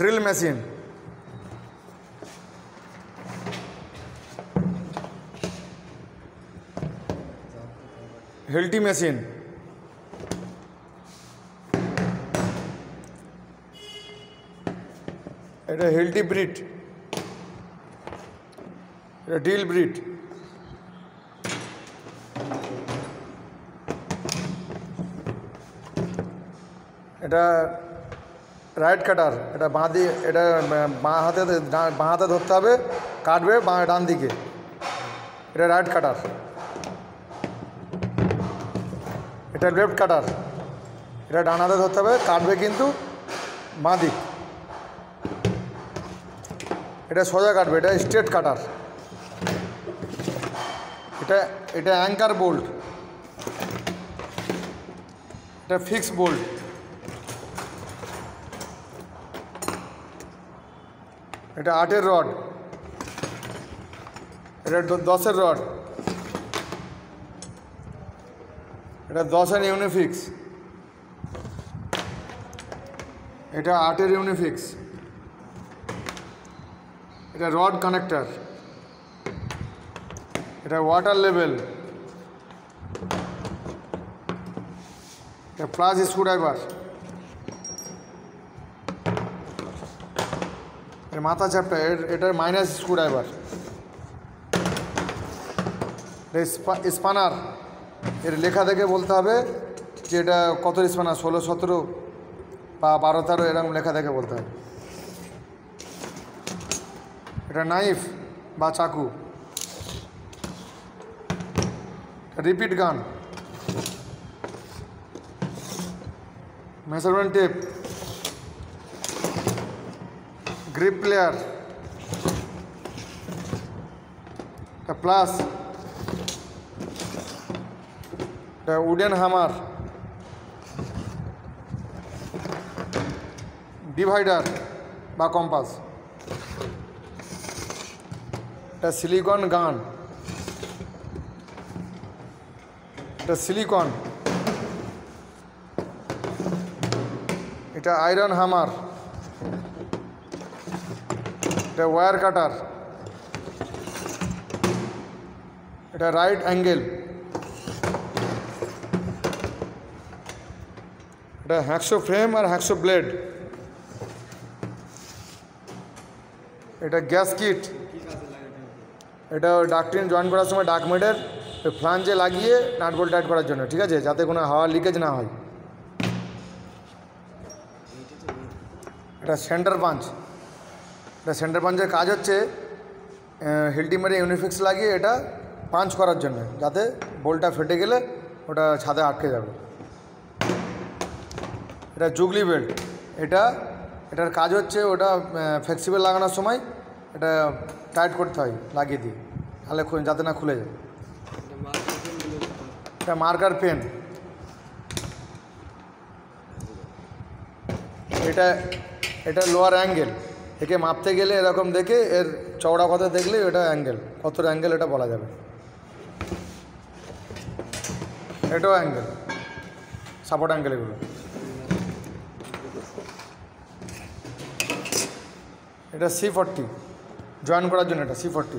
Drill machine, হেলটি machine, এটা হেলটি ব্রিট, এটা drill ব্রিট, এটা রাইট কাটার, এটা বাঁ দিয়ে, এটা বাঁ হাতে ধরতে হবে, কাটবে ডান দিকে, এটা রাইট কাটার। এটা লেফট কাটার, এটা ডান হাতে ধরতে হবে, কাটবে কিন্তু বাঁ দিক। এটা সোজা কাটবে, এটা স্ট্রেট কাটার। এটা অ্যাঙ্কার বোল্ট, এটা ফিক্স বোল্ট, এটা 8-এর রড, এটা 10-এর রড, এটা 10-এর ইউনিফিক্স, এটা 8-এর ইউনিফিক্স, এটা রড কানেক্টর, এটা ওয়াটার লেভেল, এটা প্লাস স্ক্রুড্রাইভার, এর মাথা চ্যাপটা, এটার মাইনাস স্ক্রুড্রাইভার, স্পানার, এর লেখা দেখে বলতে হবে যে এটা কত স্পানার, 16, 17 বা 12, 13 এরকম লেখা দেখে বলতে হবে। এটা নাইফ বা চাকু, রিপিট গান, মেজারমেন্ট টেপ, গ্রিপ প্লেয়ার, এটা প্লাস, এটা উডেন হামার, ডিভাইডার বা কম্পাস, এটা সিলিকন গান, এটা সিলিকন, এটা আয়রন হামার, এটা ওয়্যার কাটার, এটা রাইট অ্যাঙ্গেল, এটা হ্যাকশো ফ্রেম আর হ্যাকশো ব্লেড, এটা গ্যাস কিট, এটা ডাকটিন জয়েন করার সময় ডাকমেটের ফ্লাঞ্জে লাগিয়ে নাট বোল্ট টাইট করার জন্য, ঠিক আছে, যাতে কোনো হাওয়া লিকেজ না হয়। এটা সেন্টার পাঞ্চ, এটা সেন্টার পাঞ্চের কাজ হচ্ছে হেলটি মেরে ইউনিফিক্স লাগিয়ে এটা পাঞ্চ করার জন্য, যাতে বোল্টটা ফেটে গেলে ওটা ছাদে আটকে যাবে। এটা জুগলি বেল্ট, এটার কাজ হচ্ছে ওটা ফ্লেক্সিবল লাগানোর সময় এটা টাইট করতে হয় লাগিয়ে দিয়ে, তাহলে যাতে না খুলে যায়। এটা মার্কার পেন, এটা লোয়ার অ্যাঙ্গেল, একে মাপতে গেলে এরকম দেখে এর চওড়া কত দেখলে এটা অ্যাঙ্গেল, কত অ্যাঙ্গেল এটা বলা যাবে। এটাও অ্যাঙ্গেল, সাপোর্ট অ্যাঙ্গেল এগুলো। এটা C40 জয়েন করার জন্য, এটা C40।